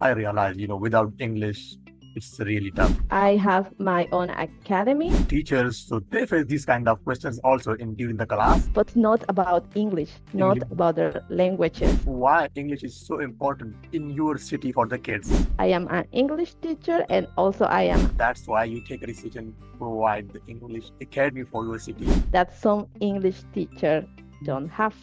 I realized, without English, it's really tough. I have my own academy, Teachers, so they face these kind of questions also in during the class. but not about English, not English, about the languages. why English is so important in your city for the kids. I am an English teacher and also I am That's why you take a decision to provide the English academy for your city. that some English teacher don't have.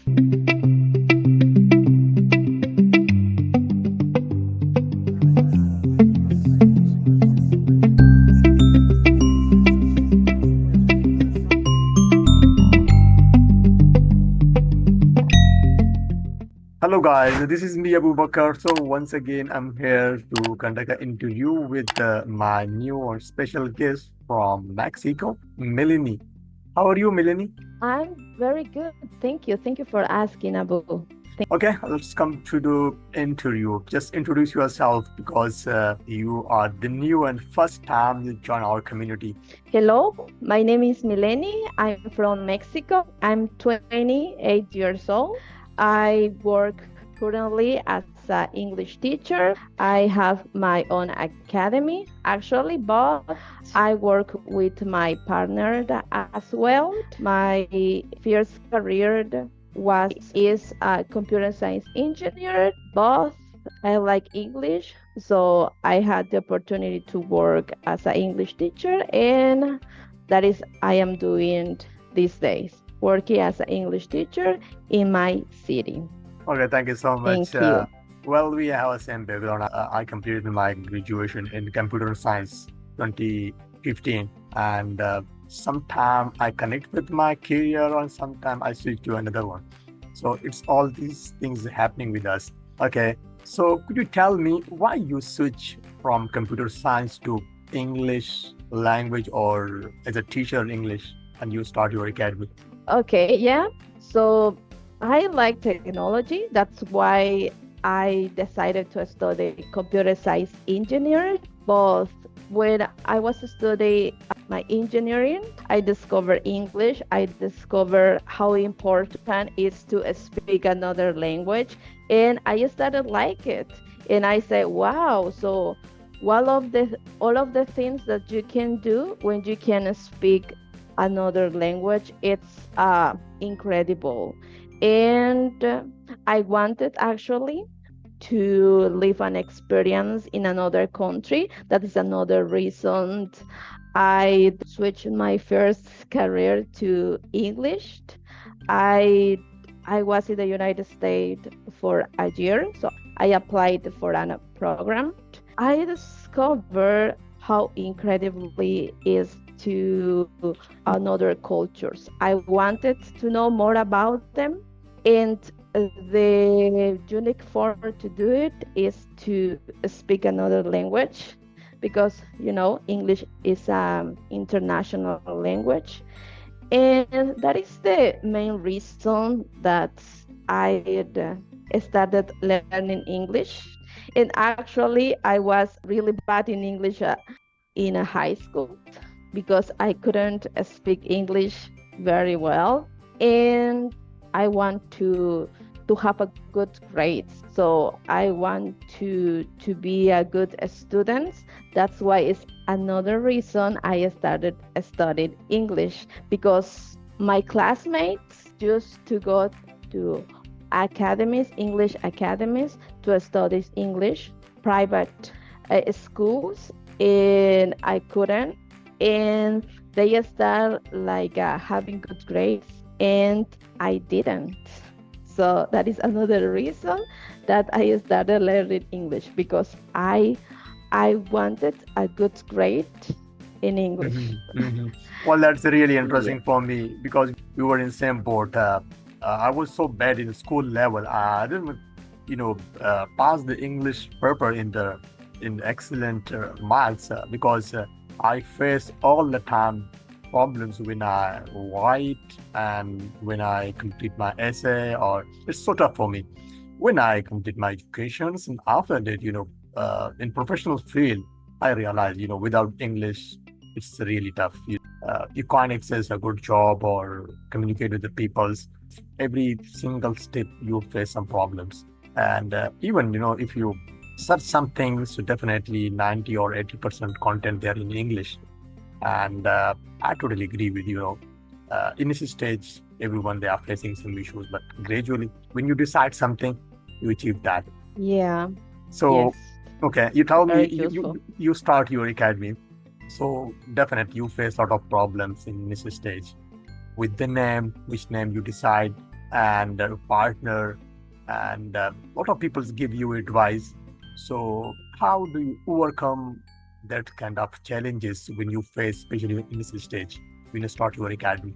Hello guys, this is me Abu Bakar. So once again, I'm here to conduct an interview with my new or special guest from Mexico, Mileny. How are you, Mileny? I'm very good. Thank you. Thank you for asking, Abu. Okay, let's come to the interview. Just introduce yourself because you are the new and first time you join our community. Hello, my name is Mileny. I'm from Mexico. I'm 28 years old. I work currently as an English teacher. I have my own academy actually, but I work with my partner as well. My first career was is a computer science engineer, but I like English, so I had the opportunity to work as an English teacher, and that is I am doing these days, working as an English teacher in my city. Okay, thank you so much. Thank you. Well, we have a same background. I completed my graduation in computer science 2015, and sometime I connect with my career, and sometime I switch to another one. So it's all these things happening with us. Okay, so could you tell me why you switch from computer science to English language or as a teacher in English, and you start your academy? Okay, yeah. So I like technology. That's why I decided to study computer science engineering. But when I was studying my engineering, I discovered English. I discovered how important it is to speak another language, and I started like it. And I said, "Wow!" So all of the things that you can do when you can speak another language, it's incredible. And I wanted actually to live an experience in another country. That is another reason I switched my first career to English. I I was in the United States for a year, so I applied for a program. I discovered how incredibly is to another cultures. I wanted to know more about them, and the unique form to do it is to speak another language because English is an international language, and that is the main reason that I started learning English. And actually, I was really bad in English in a high school because I couldn't speak English very well, and I want to have a good grades. So I want to be a good student. That's why it's another reason I started studying English, because my classmates used to go to academies, English academies, to study English, private schools, and I couldn't. And they start like having good grades, and I didn't. So that is another reason that I started learning English, because I wanted a good grade in English. Mhm, mhm. Well, that's really Yeah. interesting for me because we were in same boat. I was so bad in school level. I didn't, pass the English paper in excellent marks because I face all the time problems when I write and when I complete my essay. Or it's so tough for me when I complete my educations, and after that, in professional field, I realized, without English, it's really tough. You can't access a good job or communicate with the peoples. Every single step you face some problems, and even if you search something, so definitely 90 or 80% content there in English. And I totally agree with you. Initial stage, everyone they are facing some issues, but gradually, when you decide something, you achieve that. Yeah, So, yes, okay, you tell me very useful. you start your academy. So definitely you face a lot of problems in initial stage with the name, which name you decide, and partner, and a lot of people give you advice. So how do you overcome that kind of challenges when you face, especially in initial stage, when you start your academy?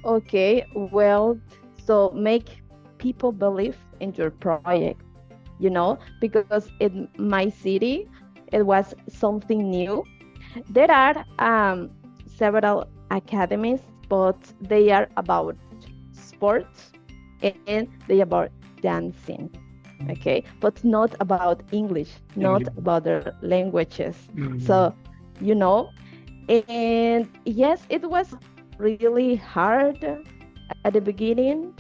Okay, well, so make people believe in your project, because in my city, it was something new. There are several academies, but they are about sports and they about dancing, okay, but not about English, not English. about their languages. Mhm. So, you know, and yes, it was really hard at the beginning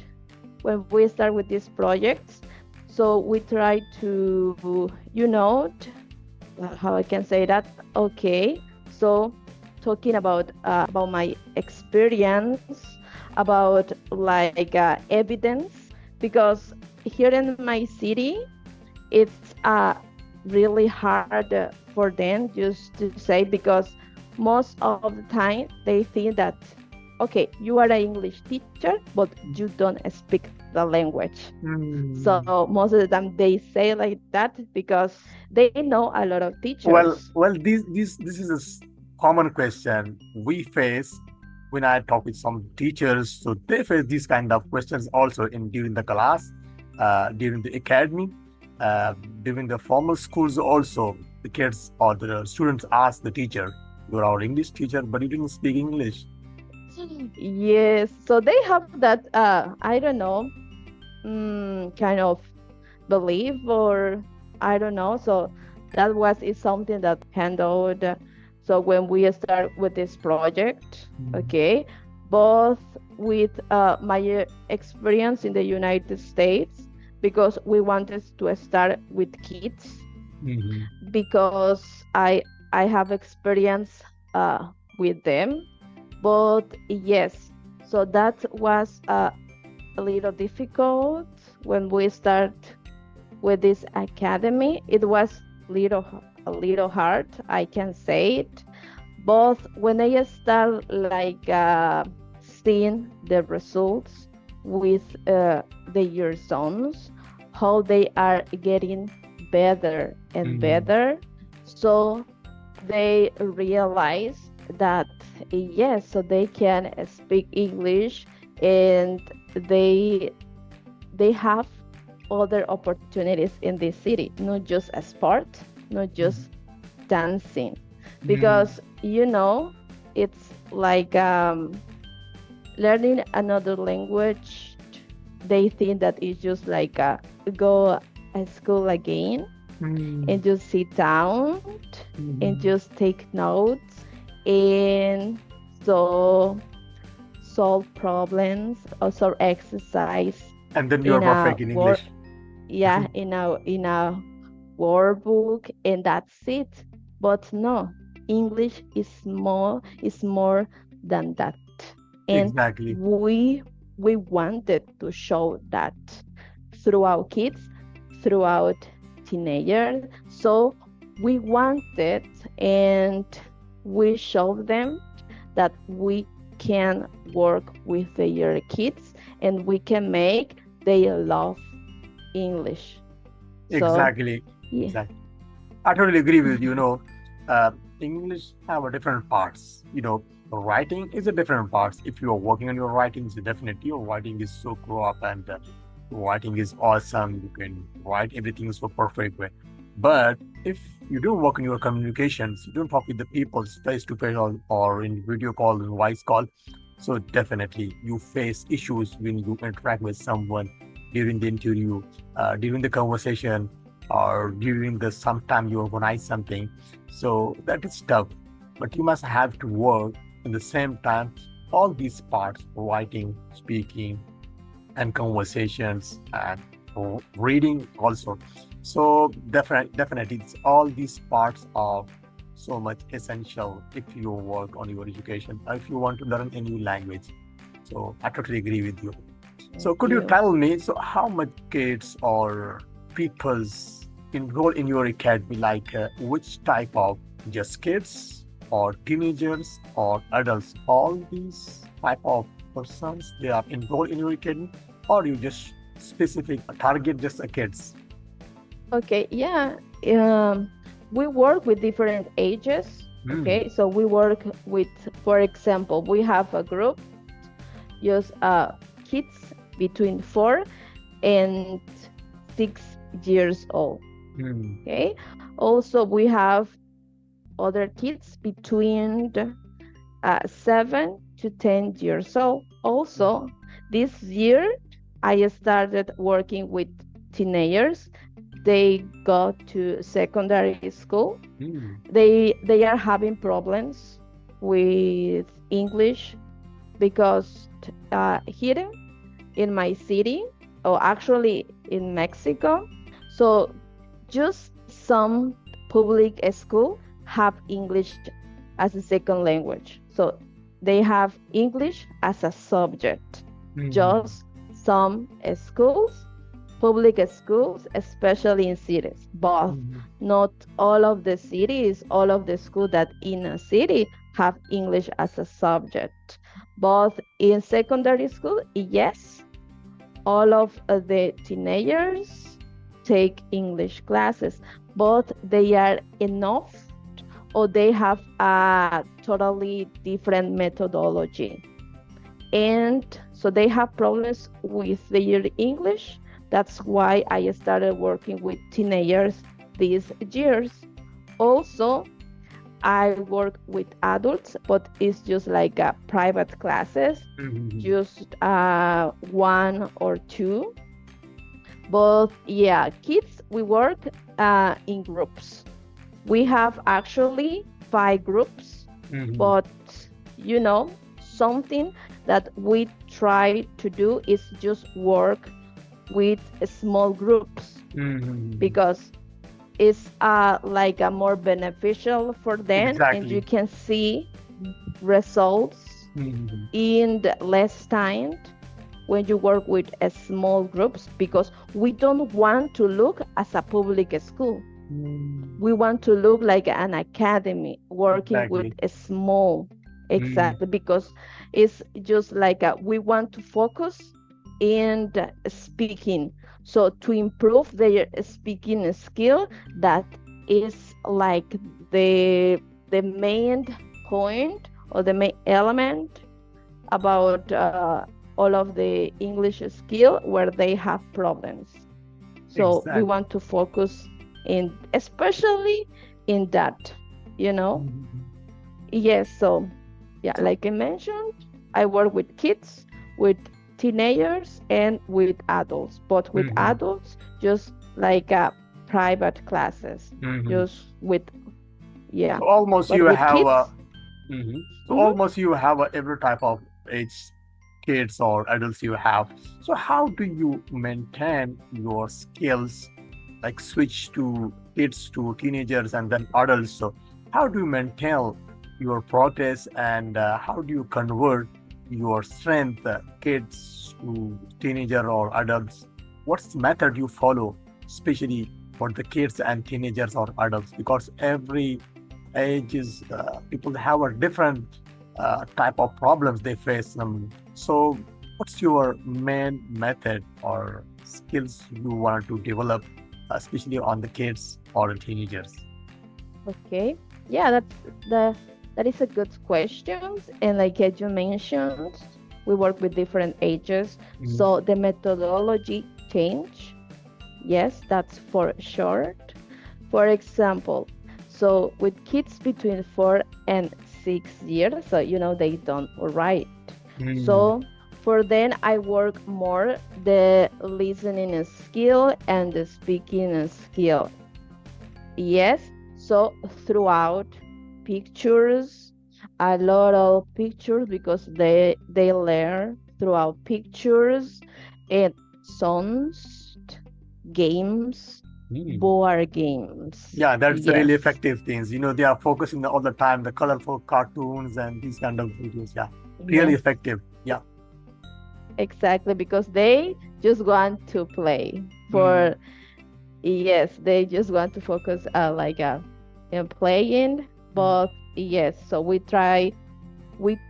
when we start with these projects. So we try to, how I can say that. Okay, so talking about my experience, about like evidence, because here in my city, it's really hard for them just to say, because most of the time they think that, okay, you are an English teacher, but you don't speak the language. So Mm. most of the time they say like that because they know a lot of Well, teachers. well, this is a common question we face when I talk with some teachers. So they face these kind of questions also in during the class, during the academy, uh, during the formal schools. Also, the kids or the students ask the teacher, "You're our English teacher, but you didn't speak English." Yes, so they have that I don't know, kind of belief, or I don't know. So that was is something that handled. So when we start with this project, okay, both with my experience in the United States, because we wanted to start with kids, Mhm. because I have experience with them. But yes, so that was a little difficult when we start with this academy. It was a little hard, I can say it. But when I start like seeing the results with the year zones, how they are getting better and Mhm. better, so they realize that yes, so they can speak English, and they they have other opportunities in this city, not just a sport, not just dancing, Mhm. because it's like learning another language. They think that it's just like go at school again Mhm. and just sit down and Mhm. just take notes, and so solve problems or solve exercise And then you are in a perfect in work, English. yeah, in a workbook, and that's it. But no, English is more than that. And Exactly. we we wanted to show that throughout kids, throughout teenagers. So we wanted, and we showed them that we can work with their kids, and we can make they love English. So Exactly. yeah. Exactly. I totally agree with you. Uh, English have a different parts. Writing is a different parts. If you are working on your writing, so definitely your writing is so grow up, and writing is awesome. You can write everything so perfect way. But if you don't work on your communications, you don't talk with the people face to face, or in video call and voice call. So definitely you face issues when you interact with someone during the interview, during the conversation, or during the sometime you organize something. So that is tough, but you must have to work in the same time all these parts: writing, speaking, and conversations, and reading also. So definitely, it's all these parts of so much essential if you work on your education, if you want to learn a new language. So I totally agree with you. So Thank could you you. tell me, so how much kids or people's enroll in your academy? Like which type of just kids or teenagers or adults? All these type of persons they are enrolled in your academy, or you just specific target just the kids? Okay, yeah. Um, we work with different ages. Mm. Okay, so we work with, for example, we have a group just kids between 4 and 6 years old. Mm. Okay, also we have other kids between 7 to 10 years old. Also, this year I started working with teenagers. They go to secondary school. Mm. They are having problems with English because here in my city, or actually in Mexico, so just some public school have English as a second language. So they have English as a subject. Mm. Just some schools, public schools, especially in cities, but Mm. not all of the cities, all of the schools that in a city have English as a subject. But in secondary school, yes, all of the teenagers take English classes, but they are enough or they have a totally different methodology. And so they have problems with their English. That's why I started working with teenagers these years. Also, I work with adults, but it's just like private classes, Mm. just one or two. But yeah, kids, we work in groups. We have actually 5 groups, Mm. but something that we try to do is just work with small groups Mm. because it's like a more beneficial for them, and you Exactly. can see results Mm. in the less time when you work with small groups, because we don't want to look as a public school. Mm. We want to look like an academy working with Exactly. a small, Mm. exactly, because it's just like we want to focus in the speaking, so to improve their speaking skill. That is like the main point or the main element about all of the English skill where they have problems. So we Exactly. want to focus in, especially in that, you know. Mhm. Yes, so yeah, So, like I mentioned, I work with kids, with teenagers, and with adults. But with mhm, adults, just like private classes, mhm. just with, yeah. So almost But you with have a kids, so mhm, almost you have a, every type of age kids or adults you have. So how do you maintain your skills, like switch to kids to teenagers and then adults? So how do you maintain your progress and how do you convert your strength, kids to teenager or adults? What's the method you follow, especially for the kids and teenagers or adults? Because every ages people have a different type of problems they face. So what's your main method or skills you want to develop, especially on the kids or the teenagers? okay. Yeah, that is a good question. And like as you mentioned, we work with different ages, Mhm. so the methodology change. Yes, that's for sure. For example, so with kids between 4 and 6 years, so they don't write. Mm. So for them, I work more the listening skill and the speaking skill. Yes, so throughout pictures, a lot of pictures, because they learn throughout pictures and songs, games. Mm. board games. Yeah, that's the really Yes, effective things. They are focusing all the time the colorful cartoons and these kind of videos. Yeah, really yes, effective. Yeah. exactly, because they just want to play Mm. for, yes, they just want to focus in playing. Mm. But yes, so we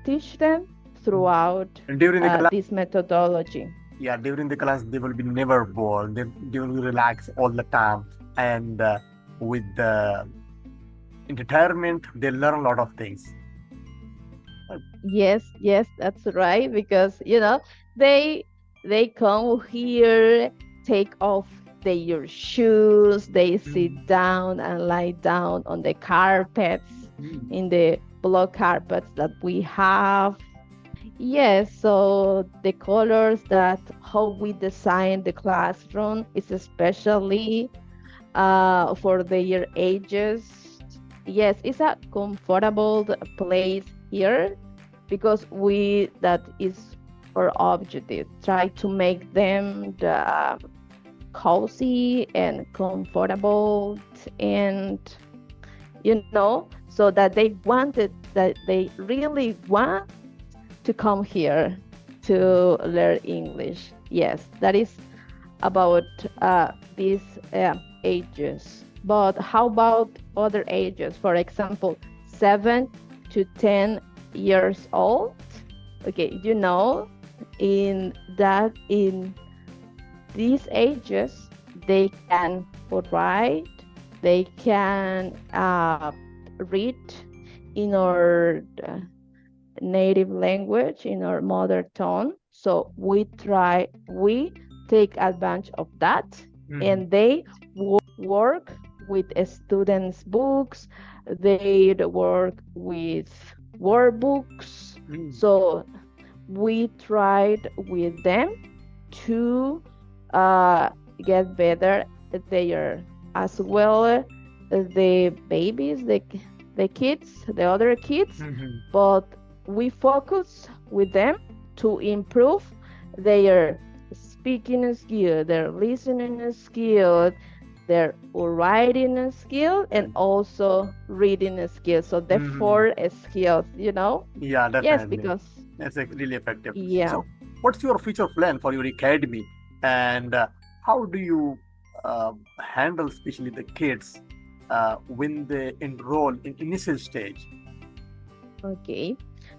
teach them Mm. throughout And during the class, this methodology. yeah, during the class they will be never bored. They will relax all the time, and with the entertainment, they learn a lot of things. Yes, yes, that's right. Because they they come here, take off their shoes, they sit Mm. down and lie down on the carpets, Mm. in the block carpets that we have. Yes, so the colors, that how we design the classroom is especially for their ages. Yes, it's a comfortable place here because we that is our objective. Try to make them cozy and comfortable, and so that they really want to come here to learn English. Yes, that is about these ages. But how about other ages? For example, 7 to 10 years old. Okay, in these ages, they can write, they can read in our native language, in our mother tongue. So we take advantage of that, Mhm. and they work with students' books, they work with workbooks. Mm. So we tried with them to uh, get better there as well. The babies, the kids, the other kids, Mhm. but we focus with them to improve their speaking skill, their listening skill, their writing skill, and also reading skill. So the Mhm. four skills. Yeah, Yes, definitely. because That's really effective. yeah. So, what's your future plan for your academy, and how do you handle, especially the kids, when they enroll in initial stage? Okay.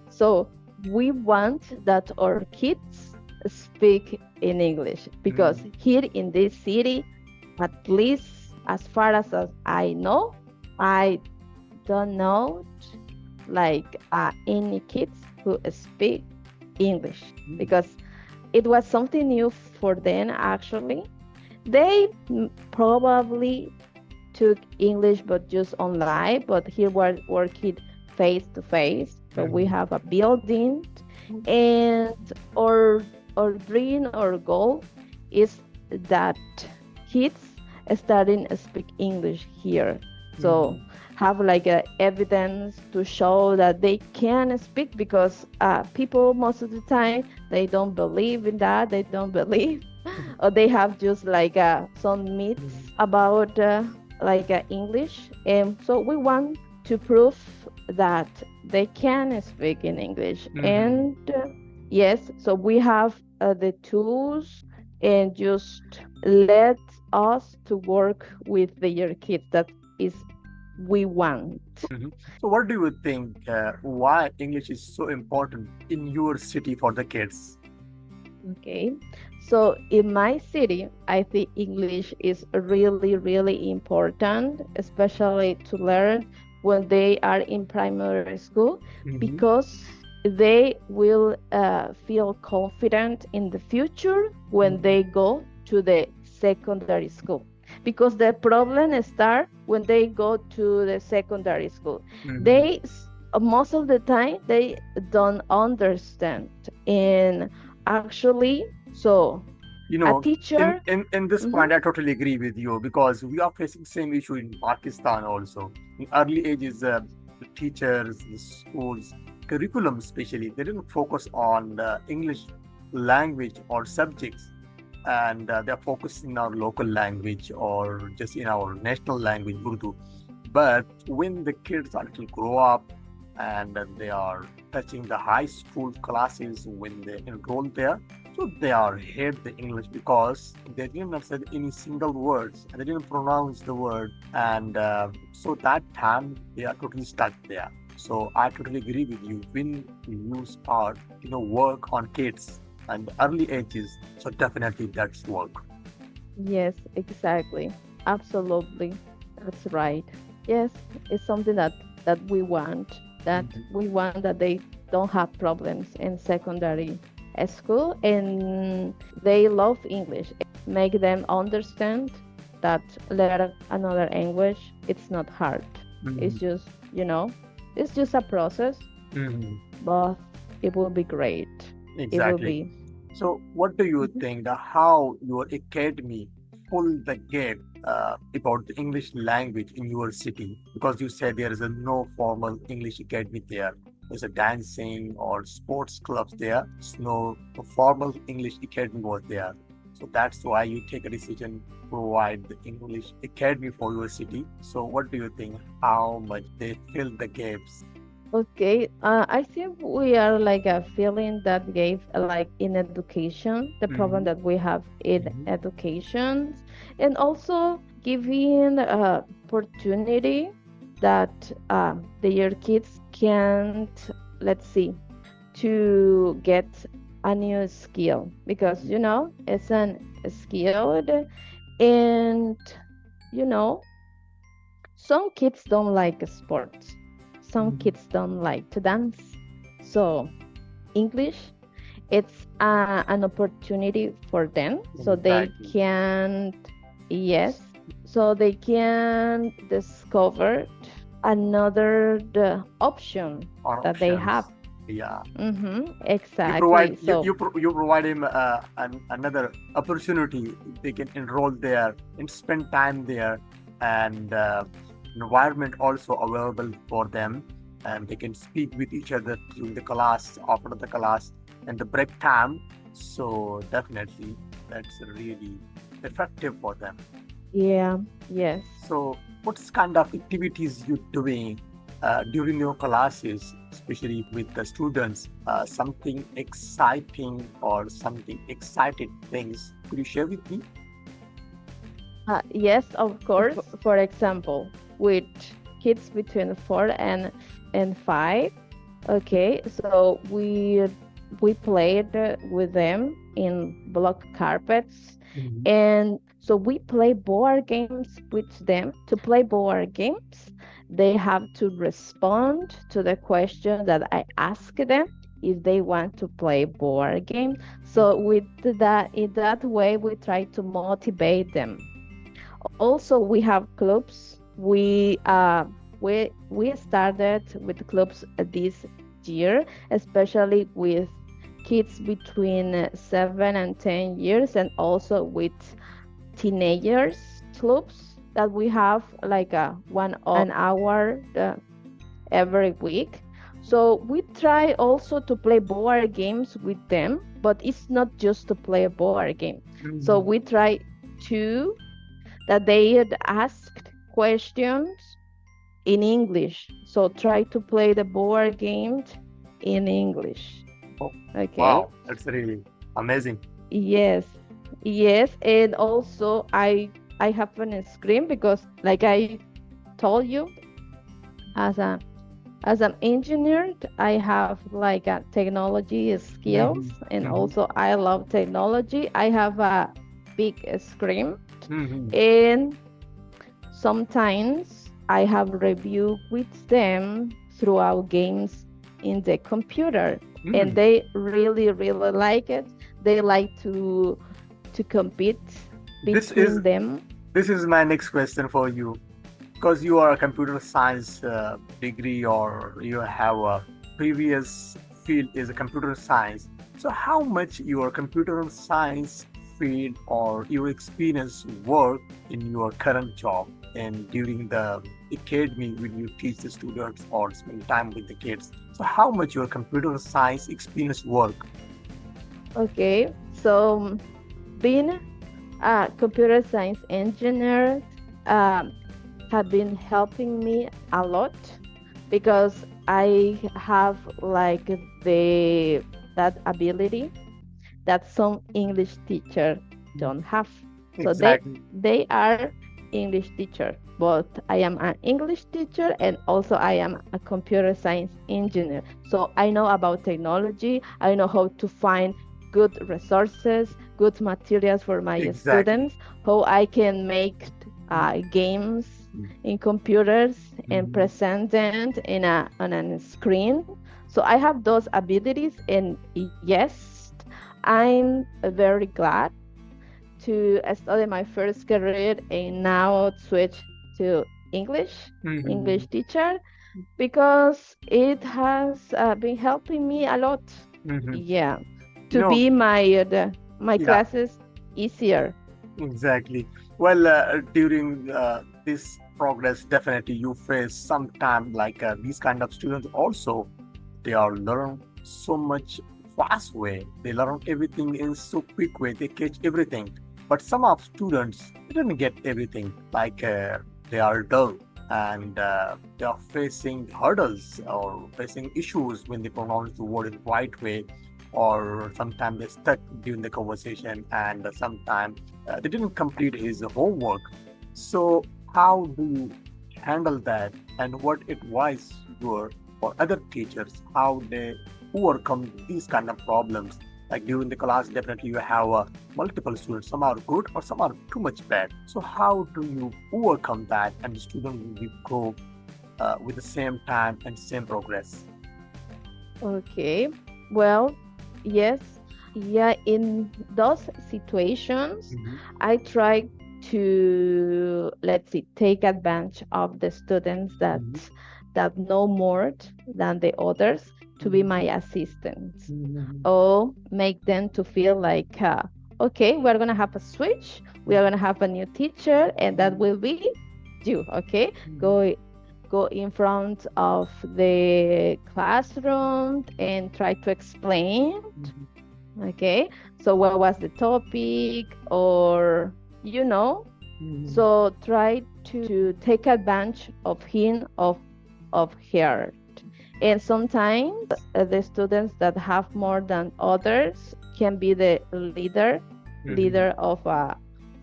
So we want that our kids speak in English because Mm. here in this city, at least as far as I know, I don't know any kids who speak English Mm. because it was something new for them actually. They probably took English but just online, but here we're working face to face. So we Mhm. have a building, and our dream or goal is that kids starting to speak English here. So Mhm. have a evidence to show that they can speak, because people most of the time they don't believe in that, they don't believe, or they have just some myths Mhm. about English. And so we want to prove that they can speak in English. Mhm. And yes, so we have the tools, and just let us to work with their kids. That is we want. Mhm. So, what do you think? Why English is so important in your city for the kids? Okay. So in my city, I think English is really, really important, especially to learn when they are in primary school, Mhm. because they will feel confident in the future when Mhm. they go to the secondary school. Because the problem starts when they go to the secondary school. Mhm. They most of the time they don't understand, and actually, so You a know, in, teacher. in, in this Mhm. point, I totally agree with you because we are facing same issue in Pakistan also. In early ages, the teachers, the schools, curriculum especially, they didn't focus on the English language or subjects. and they're focusing in our local language or just in our national language, Urdu. But when the kids actually grow up and they are touching the high school classes when they enroll there, so they are hate the English because they didn't understand any single words and they didn't pronounce the word, and so that time they are totally stuck there. So I totally agree with you. When you start, work on kids and early ages, so definitely that's work. Yes, exactly. Absolutely. That's right. Yes, it's something that we want, that Mhm. we want that they don't have problems in secondary school and they love English. Make them understand that learn another language, it's not hard. It's Mhm. just, it's just a process, Mhm. but it will be great. It will Exactly. be. So, what do you Mhm. think how your academy fill the gap about the English language in your city? Because you said there is a no formal English academy there. There's a dancing or sports clubs there. No formal English academy was there. So that's why you take a decision to provide the English academy for your city. So, what do you think? How much they fill the gaps? Okay, I think we are like a feeling that gave like in education, the problem Hmm. that we have in Hmm. education, and also giving opportunity that their kids can't, let's see, to get a new skill because it's an skilled and you know some kids don't like sports. Some Hmm. kids don't like to dance. So, English, it's an opportunity for them so they Exactly. can, yes, so they can discover another the option Or that they have. options. Yeah. You provide Exactly. you So, you provide him another opportunity. They can enroll there and spend time there, and environment also available for them, and they can speak with each other during the class, after the class, and the break time. So definitely, that's really effective for them. yeah, yes. So, what's kind of activities you doing during your classes, especially with the students? Something exciting or something excited things? Could you share with me? Yes, of course. For example, with kids between 4 and 5. Okay, so we played with them in block carpets, Mhm. and so we play board games with them. To play board games, they have to respond to the question that I ask them if they want to play board game. So with that, in that way, we try to motivate them. Also, we have clubs. We started with clubs this year, especially with kids between 7 and 10 years, and also with teenagers clubs that we have like a 1 hour every week. So we try also to play board games with them, but it's not just to play a board game. So Mhm. we try to that they had asked questions in English. So try to play the board games in English. Oh, Okay. wow, that's really amazing. Yes. Yes. And also I have an screen because like I told you, as a as an engineer, I have like a technology Mhm. skills and Mhm. also I love technology. I have a big screen Mhm. and sometimes I have review with them throughout games in the computer, and Mhm. they really, really like it. They like to compete This is between them. this is my next question for you. Because you are a computer science degree or you have a previous field is a computer science, so how much your computer science field or your experience work in your current job and during the academy when you teach the students or spend time with the kids, so how much your computer science experience work? Okay, so being a computer science engineer um, have been helping me a lot because I have like the that ability that some English teacher don't have. So Exactly. they are English teacher, but I am an English teacher and also I am a computer science engineer. So I know about technology. I know how to find good resources, good materials for my Exactly. students, how I can make games in computers and Mhm. present them in a on a screen. So I have those abilities, and yes, I'm very glad to study my first career and now switch to English, Mhm. English teacher, because it has been helping me a lot. Mhm. Yeah, You to know, be my yeah, classes easier. exactly. Well, during this progress, definitely you face sometime like these kind of students also, they are learn so much fast way. They learn everything in so quick way. They catch everything. But some of students they didn't get everything. Like they are dull and they are facing hurdles or facing issues when they pronounce the word in the right way, or sometimes they stuck during the conversation, and sometimes they didn't complete his homework. So how do you handle that, and what advice your for other teachers how they overcome these kind of problems? Like during the class, definitely you have multiple students. Some are good or some are too much bad. So how do you overcome that, and the student will go with the same time and same progress? Okay. Well, yes. Yeah, in those situations, Mhm. I try to, let's see, take advantage of the students Mhm. that know more than the others to be Mhm. my assistants, Mhm. or make them to feel like, okay, we're gonna have a switch, we are gonna have a new teacher, and that will be you. Okay, Mhm. go in front of the classroom and try to explain. Mhm. Okay, so what was the topic, or Mhm. so try to take advantage of him, of her. And sometimes the students that have more than others can be the leader Mhm.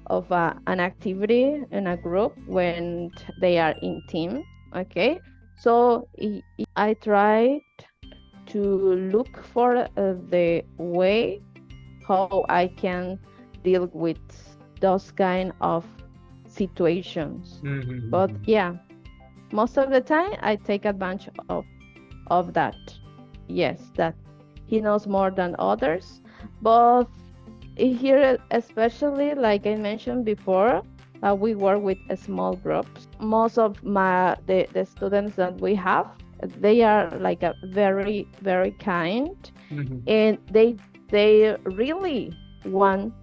of an activity in a group when they are in team. Okay, so I try to look for the way how I can deal with those kind of situations. But Mhm. yeah, most of the time I take advantage of that. Yes, that he knows more than others. But here, especially like I mentioned before, we work with small groups. Most of the students that we have, they are like a very kind, Mhm. and they really want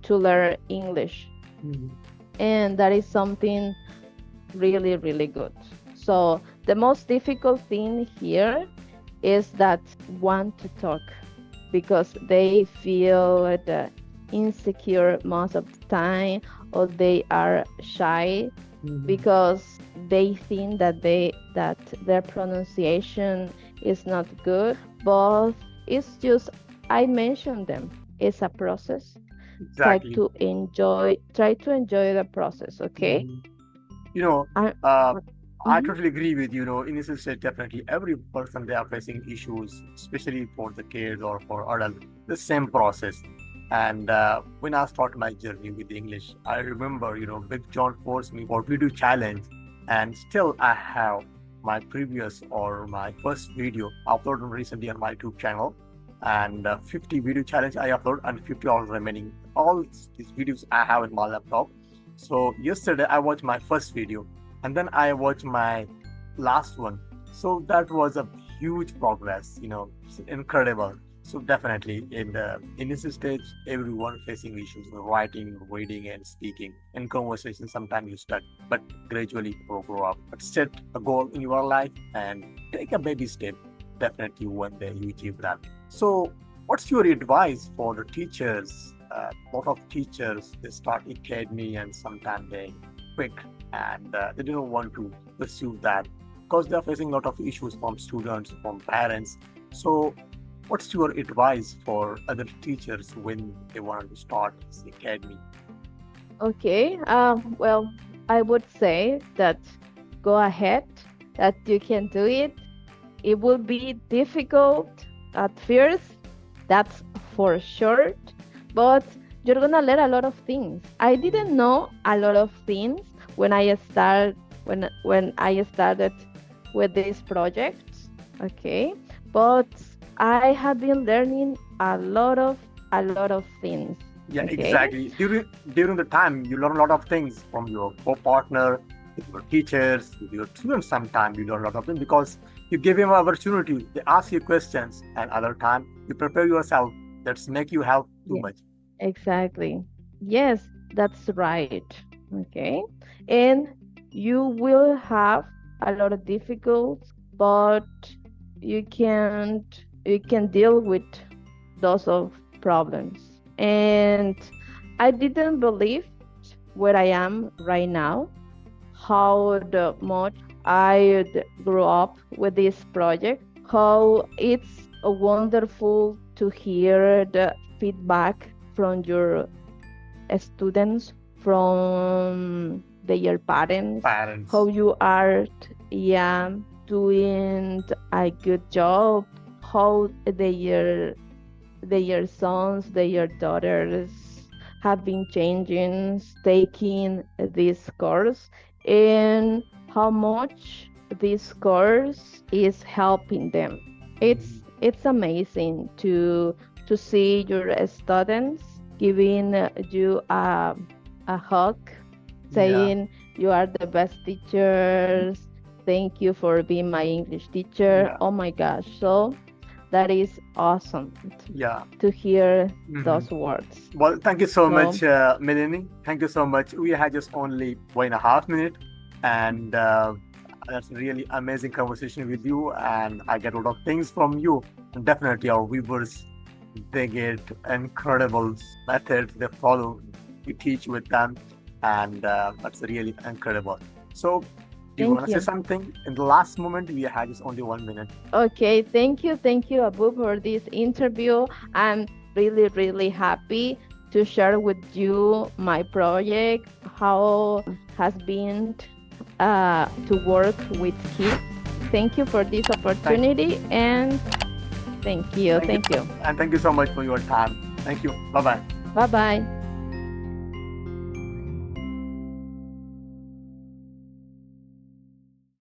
to learn English, Mhm. and that is something really good. So the most difficult thing here is that want to talk because they feel insecure most of the time, or they are shy Mhm. because they think that their pronunciation is not good. But it's just, I mentioned them, it's a process. Exactly. Try to enjoy the process. Okay. Mhm. You know, I, uh, I mhm. totally agree with you. You know, in this state, definitely every person they are facing issues, especially for the kids or for adults. The same process. And when I started my journey with English, I remember, Big John forced me for video challenge, and still I have my previous or my first video uploaded recently on my YouTube channel, and 50 video challenge I upload and 50 hours remaining. All these videos I have in my laptop. So yesterday I watched my first video, and then I watched my last one. So that was a huge progress, it's incredible. So definitely in this stage, everyone facing issues with writing, reading, and speaking. In conversation, sometimes you stuck, but gradually you grow up. But set a goal in your life and take a baby step. Definitely one day you achieve that. So what's your advice for the teachers a lot of teachers, they start academy and sometimes they quit and they don't want to pursue that because they're facing a lot of issues from students, from parents. So what's your advice for other teachers when they want to start this academy? Okay. Well, I would say that go ahead, that you can do it. It will be difficult at first, that's for sure, but you're gonna learn a lot of things. I didn't know a lot of things when I started with this project, okay? But I have been learning a lot of things, Yeah, okay? exactly. During the time, you learn a lot of things from your co-partner, with your teachers, with your students. Sometimes you learn a lot of things because you give him an opportunity. They ask you questions, and other time you prepare yourself. That's make you help too Yeah, much. exactly. Yes, that's right. Okay. And you will have a lot of difficulties, but you can deal with those of problems. And I didn't believe where I am right now, how much grew up with this project, how it's wonderful to hear the feedback from your students, from their parents, how Parents. you are, yeah, doing a good job, how their sons, their daughters have been changing, taking this course, and how much this course is helping them. It's amazing to see your students giving you a hug, Yeah, saying you are the best teachers. Thank you for being my English teacher. yeah, Oh my gosh. So that is awesome yeah. to hear Mhm. those words. Well, thank you so So much, Mileny. Thank you so much. We had just only 1.5 minutes, and that's really amazing conversation with you. And I get a lot of things from you. And definitely, our viewers, they get incredible methods they follow. We teach with them, and that's really incredible. So, do you want thank to say you. something in the last moment? We had just only 1 minute. Okay, thank you, Abu, for this interview. I'm really, really happy to share with you my project, how has been to work with kids. Thank you for this Thank, opportunity and thank you. thank you, Thank you. and thank you so much for your time. Thank you. Bye bye. Bye bye.